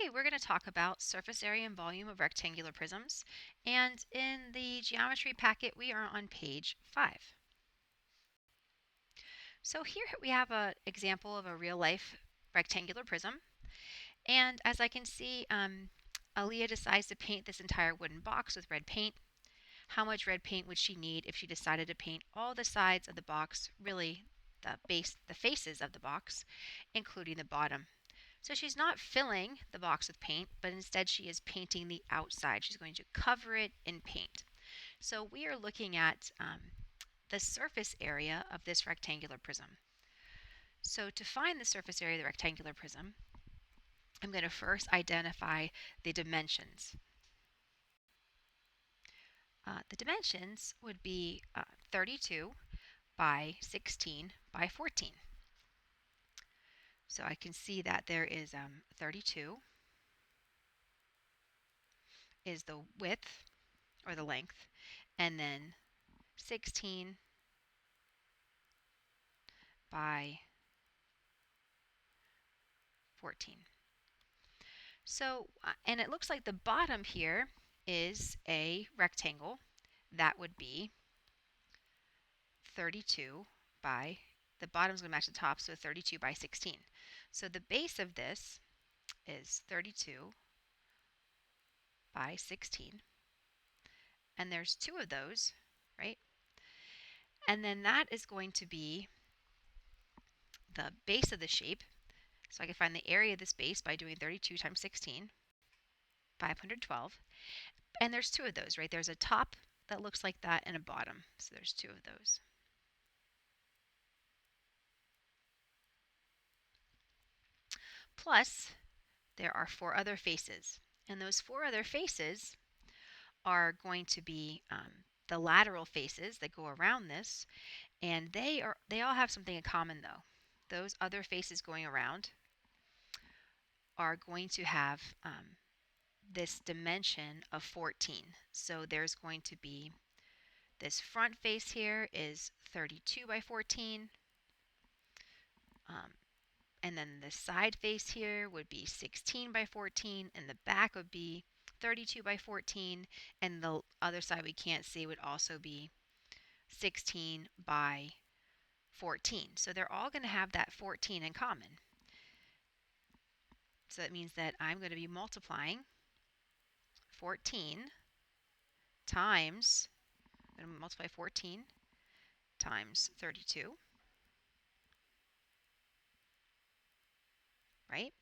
Okay, we're going to talk about surface area and volume of rectangular prisms. And in the geometry packet, we are on page 5. So here we have an example of a real-life rectangular prism. And as I can see, Aaliyah decides to paint this entire wooden box with red paint. How much red paint would she need if she decided to paint all the sides of the box, really the faces of the box, including the bottom? So she's not filling the box with paint, but instead she is painting the outside. She's going to cover it in paint. So we are looking at the surface area of this rectangular prism. So to find the surface area of the rectangular prism, I'm going to first identify the dimensions. The dimensions would be 32 by 16 by 14. So I can see that there is 32 is the width or the length, and then 16 by 14. So, and it looks like the bottom here is a rectangle. That would be 32 by, the bottom's going to match the top, so 32 by 16. So the base of this is 32 by 16. And there's two of those, right? And then that is going to be the base of the shape. So I can find the area of this base by doing 32 times 16, 512. And there's two of those, right? There's a top that looks like that and a bottom. So there's two of those. Plus, there are 4 other faces. And those 4 other faces are going to be the lateral faces that go around this. And they all have something in common, though. Those other faces going around are going to have this dimension of 14. So there's going to be this front face here is 32 by 14. And then the side face here would be 16 by 14, and the back would be 32 by 14, and the other side we can't see would also be 16 by 14. So they're all going to have that 14 in common. So that means that I'm going to be multiplying 14 times, I'm going to multiply 14 times 32, right?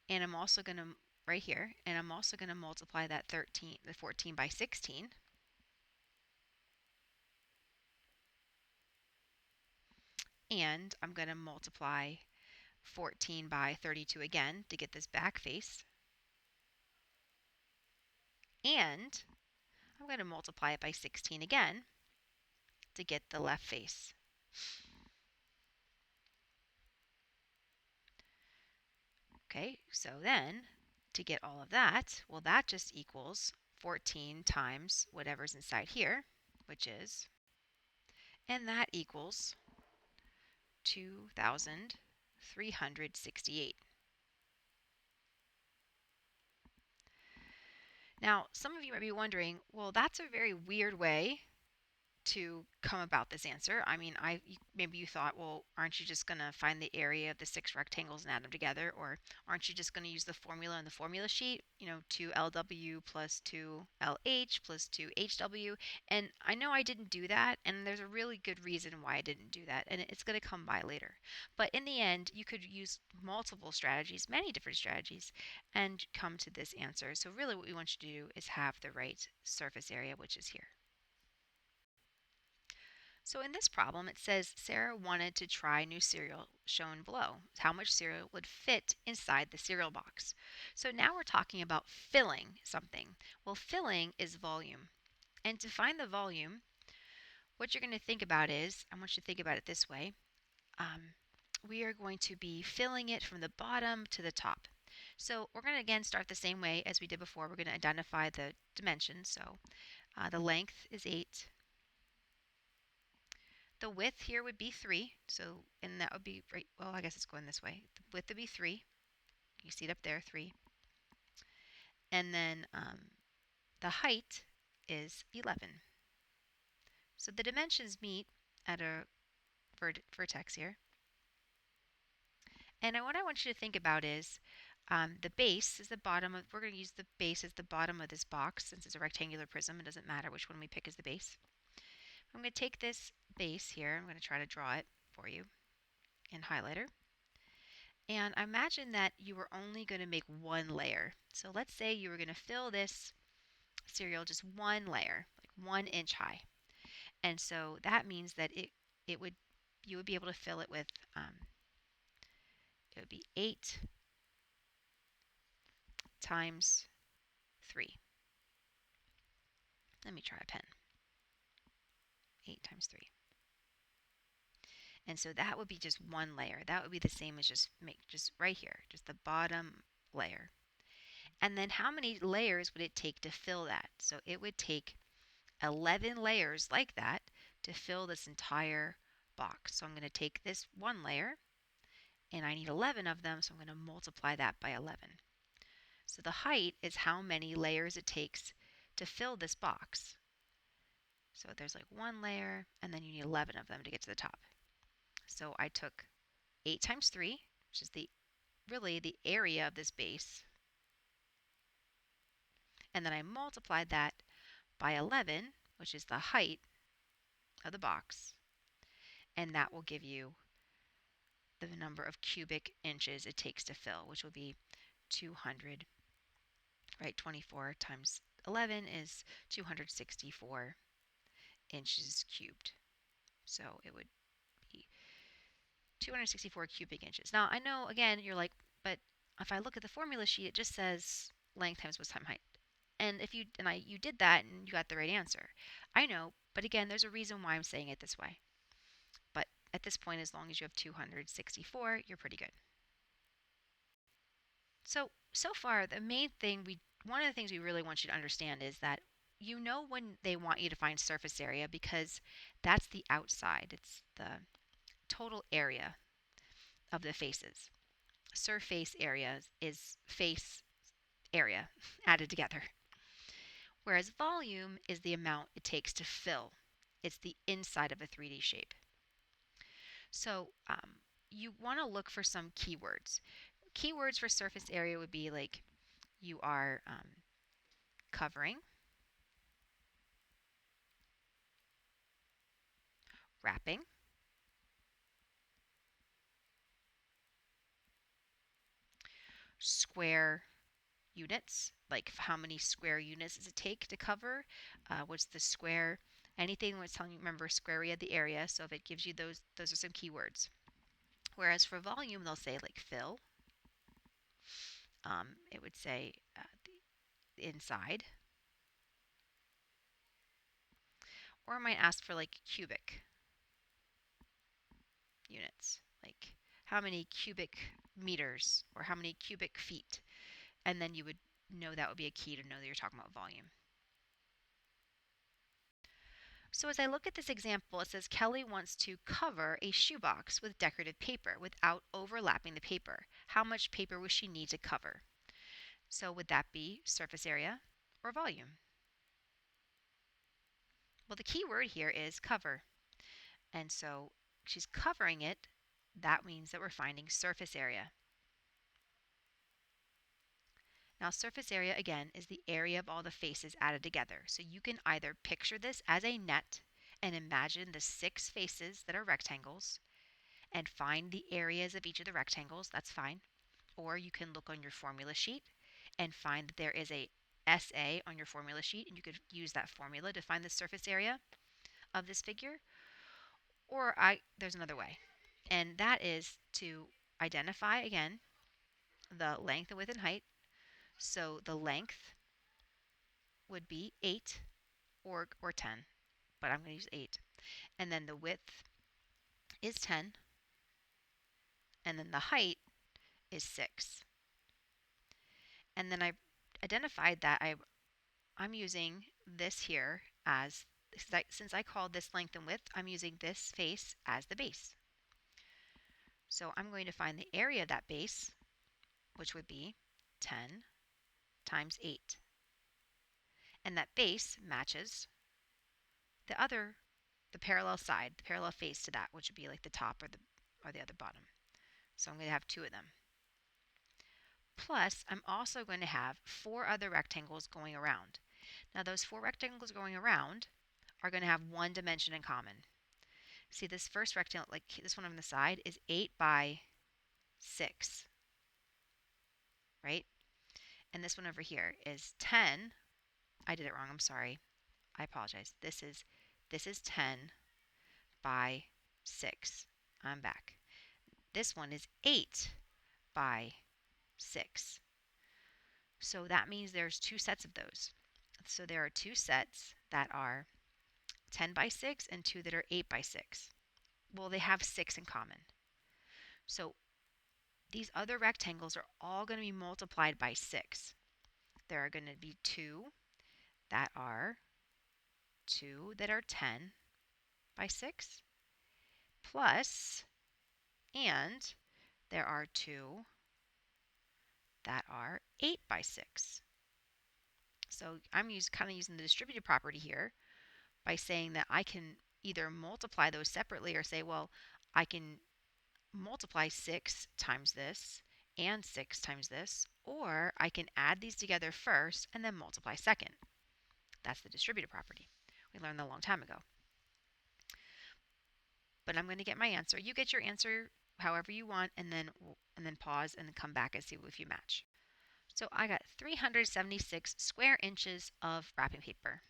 And I'm also going to, right here, and I'm also going to multiply that 14 by 16. And I'm going to multiply 14 by 32 again to get this back face. And I'm going to multiply it by 16 again to get the left face. Okay, so then to get all of that, well, that just equals 14 times whatever's inside here, which is, and that equals 2,368. Now, some of you might be wondering, well, that's a very weird way to come about this answer. I mean, maybe you thought, well, aren't you just going to find the area of the 6 rectangles and add them together? Or aren't you just going to use the formula in the formula sheet? 2LW plus 2LH plus 2HW. And I know I didn't do that, and there's a really good reason why I didn't do that, and it's going to come by later. But in the end, you could use multiple strategies, many different strategies, and come to this answer. So really what we want you to do is have the right surface area, which is here. So in this problem, it says Sarah wanted to try new cereal shown below. How much cereal would fit inside the cereal box? So now we're talking about filling something. Well, filling is volume. And to find the volume, what you're going to think about is, I want you to think about it this way. We are going to be filling it from the bottom to the top. So we're going to again start the same way as we did before. We're going to identify the dimensions. So the length is 8. The width here would be 3, and that would be right, well, I guess it's going this way. The width would be 3. You see it up there, 3. And then the height is 11. So the dimensions meet at a vertex here. And what I want you to think about is the base is the bottom of, we're going to use the base as the bottom of this box since it's a rectangular prism. It doesn't matter which one we pick as the base. I'm going to take this base here. I'm going to try to draw it for you in highlighter. And imagine that you were only going to make one layer. So let's say you were going to fill this cereal just one layer, like 1 inch high. And so that means that it would you would be able to fill it with it would be 8 times 3. Let me try a pen. 8 times 3. And so that would be just one layer. That would be the same as just right here, just the bottom layer. And then how many layers would it take to fill that? So it would take 11 layers like that to fill this entire box. So I'm going to take this one layer, and I need 11 of them, so I'm going to multiply that by 11. So the height is how many layers it takes to fill this box. So there's like one layer, and then you need 11 of them to get to the top. So I took 8 times 3, which is really the area of this base, and then I multiplied that by 11, which is the height of the box, and that will give you the number of cubic inches it takes to fill, which will be 200, right? 24 times 11 is 264 inches cubed. So it would be 264 cubic inches. Now, I know, again, you're like, but if I look at the formula sheet, it just says length times width times height. And if you did that and you got the right answer. I know, but again, there's a reason why I'm saying it this way. But at this point, as long as you have 264, you're pretty good. So far, the main thing one of the things we really want you to understand is that you know when they want you to find surface area because that's the outside. It's the total area of the faces. Surface area is face area added together. Whereas volume is the amount it takes to fill. It's the inside of a 3D shape. So you want to look for some keywords. Keywords for surface area would be like you are covering, wrapping, square units, like how many square units does it take to cover, what's the square, anything that's telling you, remember square area, the area, so if it gives you those are some keywords. Whereas for volume, they'll say like fill, it would say the inside, or it might ask for like cubic units, like how many cubic meters or how many cubic feet, and then you would know that would be a key to know that you're talking about volume. So as I look at this example, it says Kelly wants to cover a shoebox with decorative paper without overlapping the paper. How much paper would she need to cover? So would that be surface area or volume? Well, the key word here is cover. And so she's covering it. That means that we're finding surface area. Now, surface area, again, is the area of all the faces added together. So you can either picture this as a net and imagine the 6 faces that are rectangles and find the areas of each of the rectangles. That's fine. Or you can look on your formula sheet and find that there is a SA on your formula sheet, and you could use that formula to find the surface area of this figure. Or there's another way, and that is to identify, again, the length and width and height. So the length would be 8 or 10, but I'm going to use 8. And then the width is 10, and then the height is 6. And then I identified that I'm using this here as, since I called this length and width, I'm using this face as the base. So I'm going to find the area of that base, which would be 10 times 8. And that base matches the parallel side, the parallel face to that, which would be like the top or the other bottom. So I'm going to have 2 of them. Plus, I'm also going to have 4 other rectangles going around. Now, those 4 rectangles going around are going to have one dimension in common. See, this first rectangle, like this one on the side, is 8 by 6, right? And this one over here is 10. I did it wrong. I'm sorry. I apologize. This is 10 by 6. I'm back. This one is 8 by 6. So that means there's 2 sets of those. So there are 2 sets that are 10 by 6 and 2 that are 8 by 6. Well, they have 6 in common. So these other rectangles are all going to be multiplied by 6. There are going to be 2 that are 10 by 6 plus, and there are 2 that are 8 by 6. So I'm kind of using the distributive property here by saying that I can either multiply those separately or say, well, I can multiply 6 times this and 6 times this, or I can add these together first and then multiply second. That's the distributive property. We learned that a long time ago. But I'm going to get my answer. You get your answer however you want, and then pause and come back and see if you match. So I got 376 square inches of wrapping paper.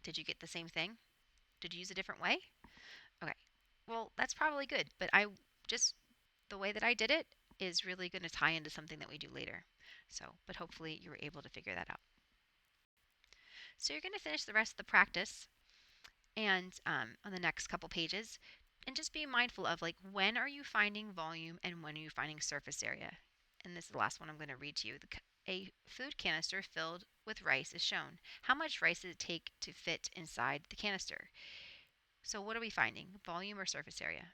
Did you get the same thing? Did you use a different way? Okay. Well, that's probably good, but the way that I did it is really going to tie into something that we do later. But hopefully you were able to figure that out. So you're going to finish the rest of the practice and on the next couple pages, and just be mindful of like when are you finding volume and when are you finding surface area. And this is the last one I'm going to read to you. A food canister filled with rice is shown. How much rice does it take to fit inside the canister? So what are we finding? Volume or surface area?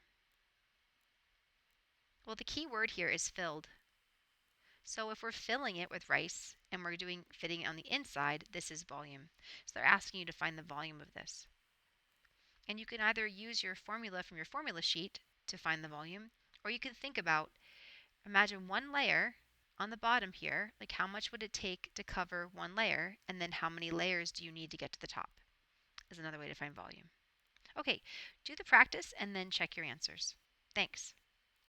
Well, the key word here is filled. So if we're filling it with rice and we're fitting it on the inside, this is volume. So they're asking you to find the volume of this. And you can either use your formula from your formula sheet to find the volume, or you can think about, imagine one layer on the bottom here, like how much would it take to cover one layer, and then how many layers do you need to get to the top, is another way to find volume. Okay, do the practice and then check your answers. Thanks.